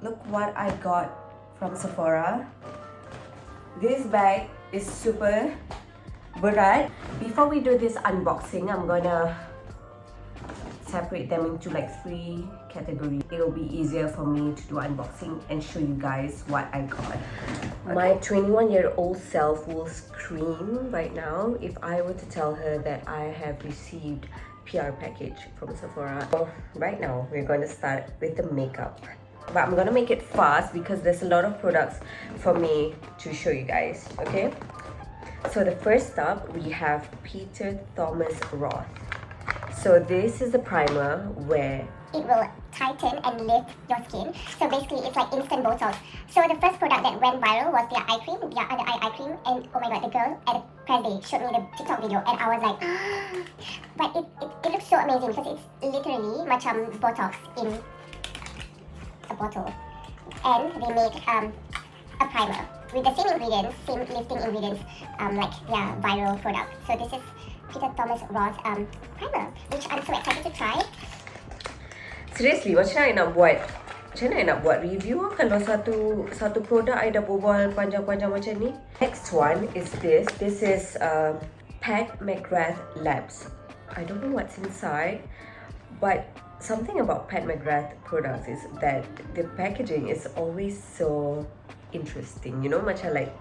look what I got from Sephora. This bag is super berat. Before we do this unboxing, I'm gonna separate them into like 3 categories. It'll be easier for me to do unboxing and show you guys what I got. Okay. My 21-year-old self will scream right now if I were to tell her that I have received PR package from Sephora. So right now we're going to start with the makeup, but I'm gonna make it fast because there's a lot of products for me to show you guys. Okay, so the first up we have Peter Thomas Roth. So this is the primer where it will tighten and lift your skin. So basically it's like instant Botox. So the first product that went viral was their eye cream, their under eye cream, and oh my god, the girl at the press day showed me the TikTok video and I was like but it looks so amazing because it's literally macam Botox in a bottle. And they made a primer with the same ingredients, same lifting ingredients like their viral product. So this is Peter Thomas Roth primer, which I'm so excited to try. Seriously, macam mana I nak buat review kalau satu produk I dah berbual panjang-panjang macam ni. Next one is this. This is Pat McGrath Labs. I don't know what's inside, but something about Pat McGrath products is that the packaging is always so interesting. You know, macam like,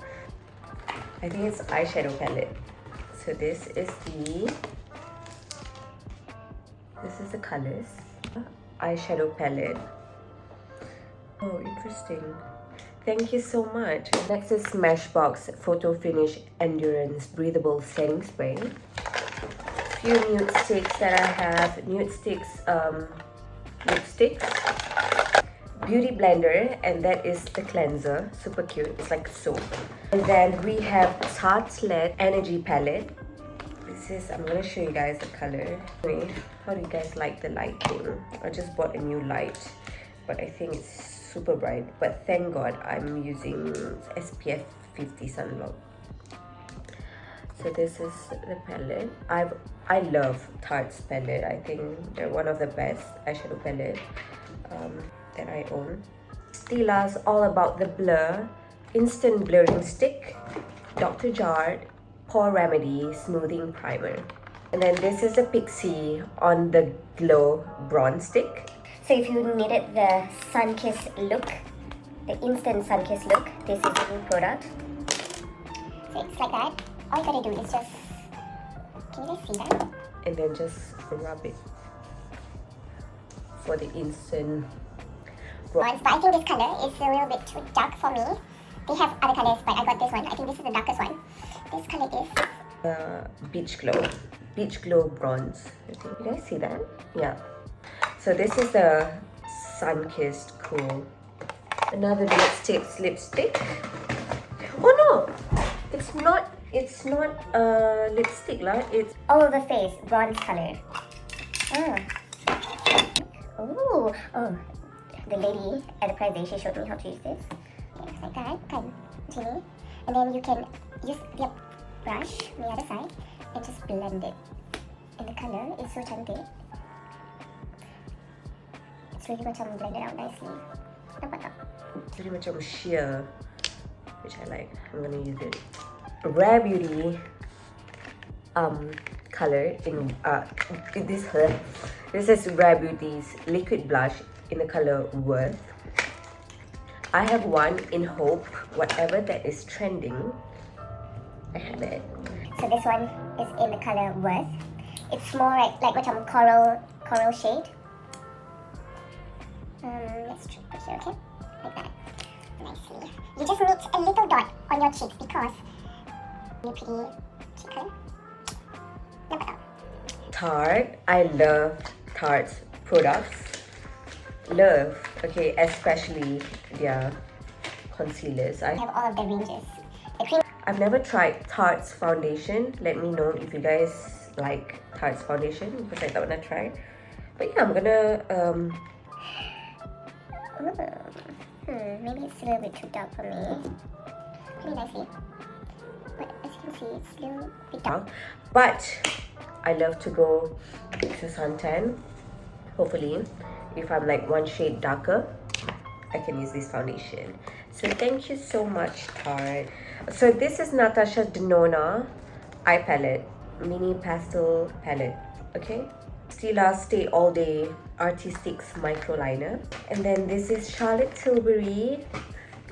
I think it's eyeshadow palette. So this is the colors. Eyeshadow palette. Oh, interesting. Thank you so much. Next is Smashbox Photo Finish Endurance Breathable Setting Spray. Few nude sticks that I have. Nude sticks, lipsticks. Beauty blender, and that is the cleanser. Super cute. It's like soap. And then we have Tartelette Energy Palette. This is, I'm gonna show you guys the color. Anyway, how do you guys like the lighting? I just bought a new light, but I think it's super bright. But thank God I'm using SPF 50 sunblock. So this is the palette. I love Tarte's palette. I think they're one of the best eyeshadow palette that I own. Stila's All About the Blur Instant Blurring Stick, Dr. Jart Pore Remedy Smoothing Primer. And then this is a Pixie On The Glow Bronze Stick. So if you needed the sun-kissed look, the instant sun-kissed look, this is a new product. So it's like that. All you gotta do is just, can you guys see that? And then just rub it for the instant bronze. But I think this color is a little bit too dark for me. They have other colors, but I got this one. I think this is the darkest one. This color is Beach Glow Bronze. I think. You guys see that? Yeah. So this is the Sun-Kissed Cool. Another lipstick. Oh no! It's not lipstick lah. It's all over face, bronze color. Oh, the lady at the price day, she showed me how to use this. Okay, like that, kan, sini. And then you can use the brush on the other side and just blend it. And the color is so cantik. It's really macam blended out nicely. Nampak tak? It's really macam sheer, which I like. I'm gonna use it. Rare Beauty color in this is Rare Beauty's liquid blush in the color Worth. I have one in Hope. Whatever that is trending, I have it. So this one is in the color Worth. It's more like macam coral shade. Let's put here, okay? Like that. Nicely. You just need a little dot on your cheeks because you pretty cheek color. Nampak tak? Tarte. I love Tarte's products. Love. Okay, especially their concealers. I have all of the ranges. The cream. I've never tried Tarte's foundation. Let me know if you guys like Tarte's foundation because I don't want to try. But yeah, I'm gonna maybe it's a little bit too dark for me. Pretty nicely. But as you can see, it's a little bit dark. But I love to go to suntan. Hopefully, if I'm like one shade darker, I can use this foundation. So thank you so much, Tarte. So this is Natasha Denona eye palette, mini pastel palette. Okay, Stila Stay All Day Artistics micro liner, and then this is Charlotte Tilbury.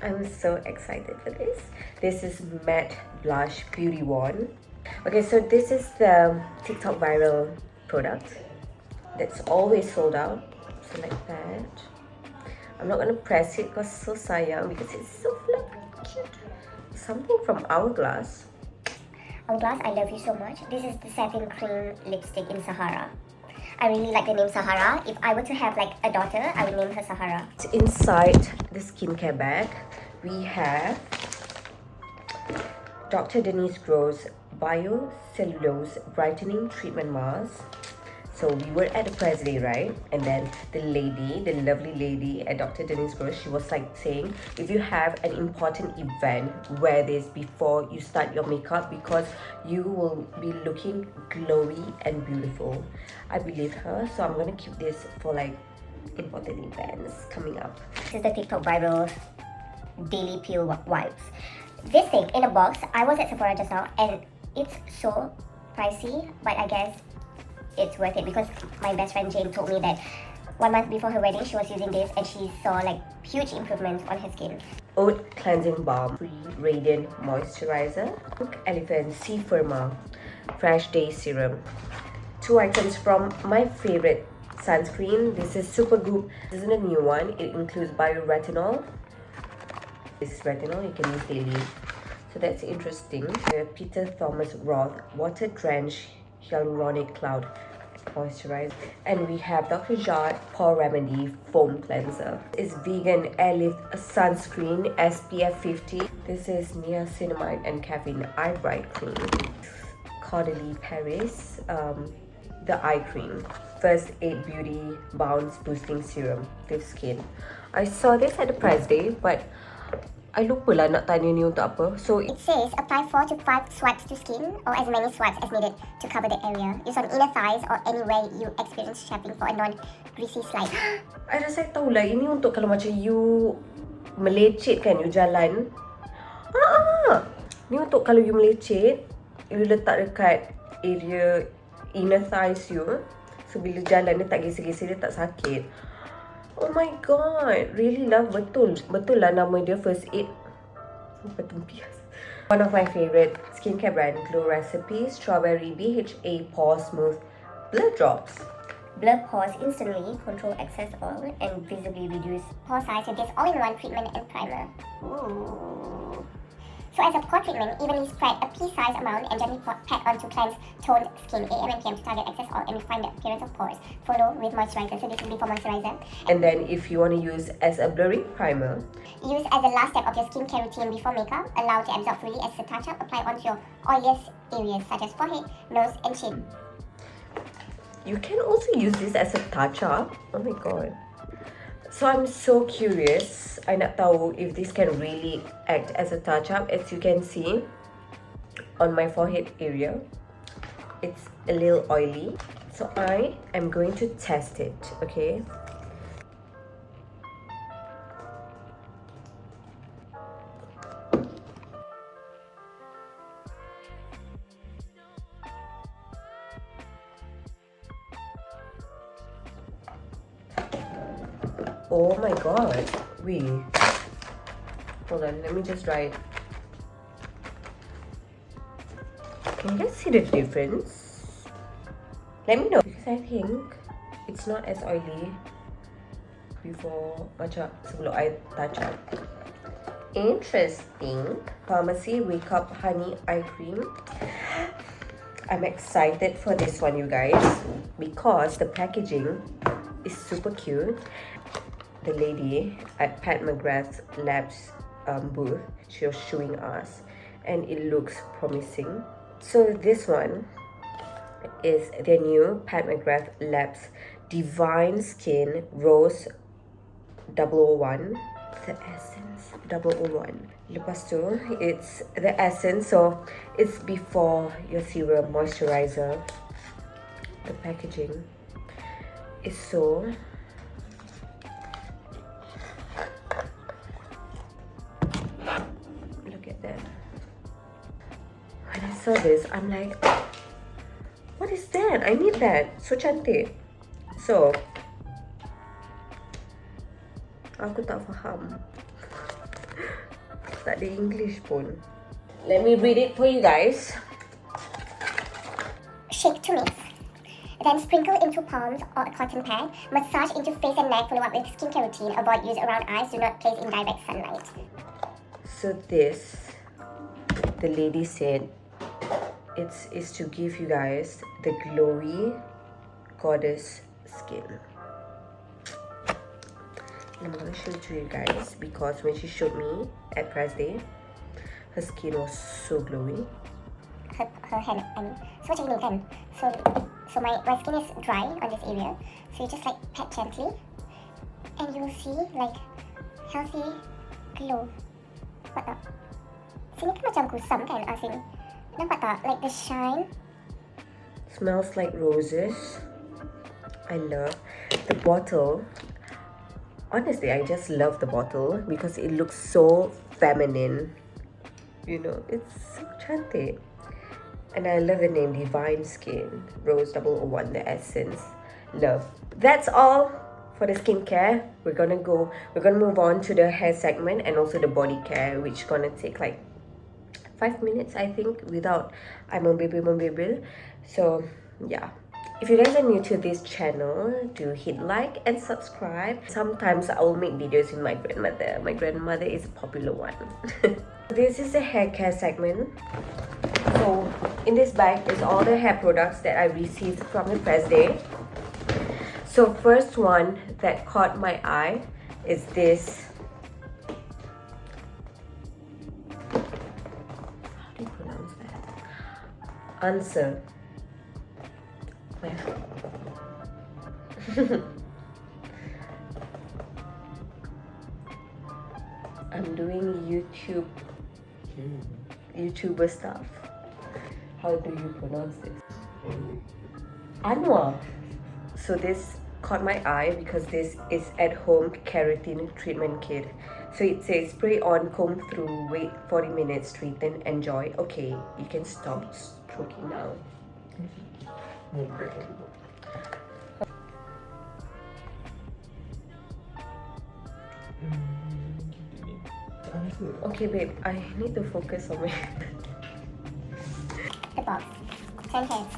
I'm so excited for this. This is Matte Blush Beauty Wand. Okay, so this is the TikTok viral product that's always sold out. So like that. I'm not gonna press it because it's so sayang, because it's so fluffy, cute. Something from Hourglass. Hourglass, I love you so much. This is the satin cream lipstick in Sahara. I really like the name Sahara. If I were to have like a daughter, I would name her Sahara. Inside the skincare bag, we have Dr. Denise Gross Biocellulose Brightening Treatment Mask. So we were at the press day, right? And then the lovely lady at Dr. Denise Gross, she was like saying, if you have an important event, wear this before you start your makeup because you will be looking glowy and beautiful. I believe her, so I'm gonna keep this for like important events coming up. This is the TikTok viral daily peel wipes. This thing in a box, I was at Sephora just now and it's so pricey, but I guess it's worth it because my best friend Jane told me that 1 month before her wedding she was using this and she saw like huge improvements on her skin. Oat Cleansing Balm Free Radiant Moisturizer. Elephant Sea Firma Fresh Day Serum. 2 items from my favorite sunscreen. This is Supergoop. This isn't a new one. It includes bioretinol. This is retinol, you can use daily. So that's interesting. The Peter Thomas Roth Water Drench Hyaluronic Cloud Moisturizer. And we have Dr. Jart Pore Remedy Foam Cleanser. It's vegan airlift sunscreen SPF 50. This is niacinamide and caffeine eye bright cream. Caudalie Paris the eye cream. First Aid Beauty Bounce Boosting Serum with Skin. I saw this at the press day, but I lupa lah nak tanya ni untuk apa. So it says apply 4 to 5 swipes to skin or as many swipes as needed to cover the area. Use on inner thighs or anywhere you experience chapping for a non-greasy slide. I rasa tahu lah, ini untuk kalau macam you melecet kan, you jalan. Ni untuk kalau you melecet, you letak dekat area inner thighs you. So bila jalan dia tak geser-geser, dia tak sakit. Oh my god, really love. Betul lah nama dia First Aid. One of my favorite skincare brand, Glow Recipe Strawberry BHA Pore Smooth Blur Drops. Blur pores instantly, control excess oil and visibly reduce pore size with this all-in-one treatment and primer. Ooh. So as a pore treatment, evenly spread a pea-sized amount and gently pat onto cleansed, toned skin AM and PM to target excess oil and refine the appearance of pores. Follow with moisturizer, so this is before moisturizer. And then if you want to use as a blurring primer, use as the last step of your skincare routine before makeup. Allow to absorb fully as a touch-up. Apply onto your oiliest areas such as forehead, nose and chin. you can also use this as a touch-up. Oh my god. So I'm so curious. I nak tahu if this can really act as a touch-up. As you can see on my forehead area, it's a little oily. So I am going to test it, okay? Oh my god. Wait. Hold on, let me just try it. Can you guys see the difference? Let me know, because I think it's not as oily before macam sebelum I touch up. Interesting. Pharmacy Wake Up Honey Eye Cream. I'm excited for this one, you guys, because the packaging is super cute. The lady at Pat McGrath's Labs booth, she was showing us, and it looks promising. So this one is their new Pat McGrath Labs Divine Skin Rose 001. The Essence 001. Lepas tu, it's the Essence, so it's before your serum moisturizer. The packaging is so saw this, I'm like, what is that? I need that. So cantik. So, aku tak faham. Tak ada English pun. Let me read it for you guys. Shake to mix. Then sprinkle into palms or a cotton pad. Massage into face and neck. Follow up with skincare routine. Avoid use around eyes. Do not place in direct sunlight. So this, the lady said, is to give you guys the glowy goddess skin. And I'm gonna show it to you guys because when she showed me at press day, her skin was so glowy. Her hand, I mean, so macam ni kan. So my skin is dry on this area. So you just like pat gently, and you'll see like healthy glow. Nampak tak? Sini kan macam kusam kan sini. Nampak tak? Like the shine. Smells like roses. I love the bottle. Honestly, I just love the bottle because it looks so feminine. You know, it's so cantik. And I love the name Divine Skin Rose 001, the essence. Love. That's all for the skincare. We're gonna move on to the hair segment and also the body care, which gonna take like 5 minutes, I think, without I'm a baby. So yeah, if you guys are new to this channel, do hit like and subscribe. Sometimes I will make videos with my grandmother. My grandmother is a popular one. This is the hair care segment. So in this bag is all the hair products that I received from the press day. So first one that caught my eye is this. How do you pronounce that? Answer. I'm doing YouTuber stuff. How do you pronounce this? Anwar. So this caught my eye because this is at-home keratin treatment kit. So it says spray on, comb through, wait 40 minutes, straighten, enjoy. Okay, you can stop stroking now. Okay babe, I need to focus on my The box. 10 hairs.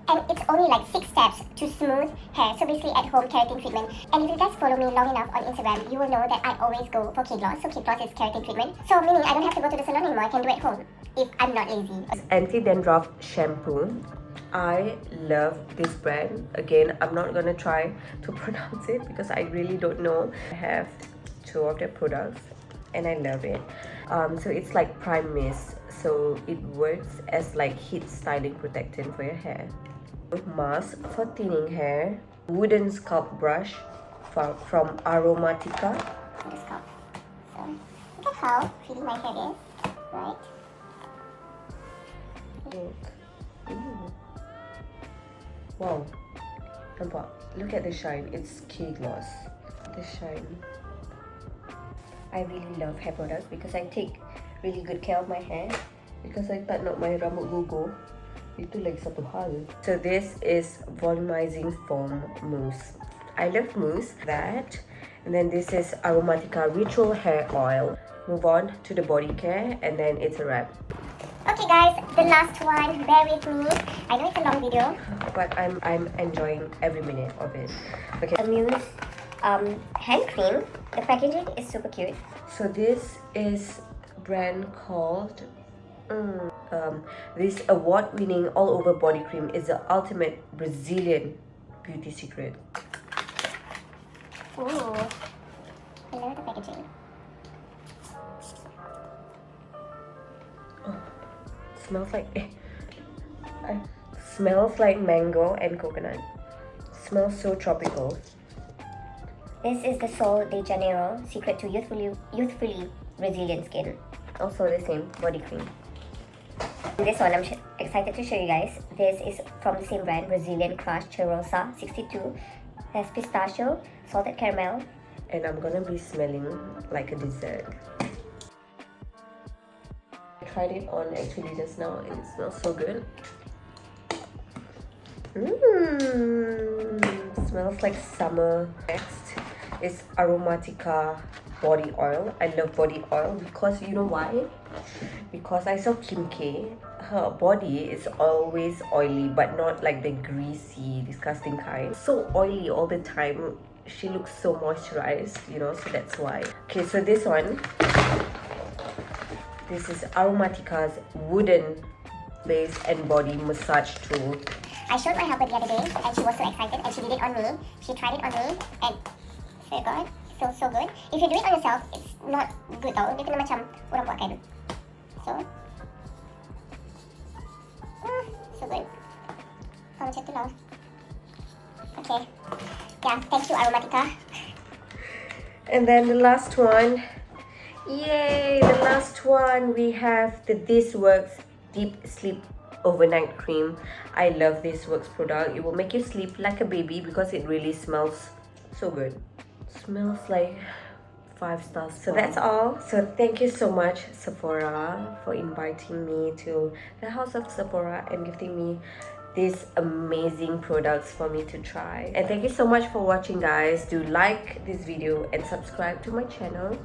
And it's only like 6 steps to smooth hair. So basically at home keratin treatment. And if you guys follow me long enough on Instagram, you will know that I always go for K-gloss. So K-gloss is keratin treatment. So meaning I don't have to go to the salon anymore. I can do it at home if I'm not lazy. Anti-dandruff shampoo. I love this brand. Again, I'm not gonna try to pronounce it because I really don't know. I have 2 of their products and I love it. So it's like prime mist, so it works as like heat styling protectant for your hair. Mask for thinning hair. Wooden scalp brush from Aromatica. The scalp. So look at how pretty my hair is, right? Look. Ooh. Wow. Nampak? Look at the shine. It's K-gloss. The shine. I really love hair products because I take really good care of my hair. Because I tak nak my rambut gugur. Itu lagi satu hal. So this is volumizing foam mousse. I love mousse. That. And then this is Aromatica Ritual Hair Oil. Move on to the body care and then it's a wrap. Okay guys, the last one. Bear with me. I know it's a long video. But I'm enjoying every minute of it. Okay. Amuse hand cream. The packaging is super cute. So this is brand called this award-winning all-over body cream is the ultimate Brazilian beauty secret. Ooh, I love the packaging. Oh, smells like mango and coconut. Smells so tropical. This is the Sol de Janeiro secret to youthfully resilient skin. Also the same body cream. This one I'm excited to show you guys. This is from the same brand, Brazilian Crush Cheirosa 62. Has pistachio, salted caramel. And I'm gonna be smelling like a dessert. tried it on actually just now and it smells so good. Smells like summer. Next is Aromatica body oil. I love body oil because you know why? Because I saw Kim K. Her body is always oily, but not like the greasy, disgusting kind. So oily all the time. She looks so moisturized, you know, so that's why. Okay, so this one. This is Aromatica's wooden face and body massage tool. I showed my helper the other day and she was so excited and she did it on me. She tried it on me and swear to God, it feels so good. If you do it on yourself, it's not good tau. Dia kena macam orang buat kan. So, so good. Macam tu lah. Okay. Yeah, thank you Aromatica. And then the last one. Yay! The last one we have the This Works Deep Sleep Overnight Cream. I love This Works product. It will make you sleep like a baby because it really smells so good. Smells like 5 stars. So that's all. So thank you so much Sephora for inviting me to the house of Sephora and giving me these amazing products for me to try. And thank you so much for watching, guys. Do like this video and subscribe to my channel.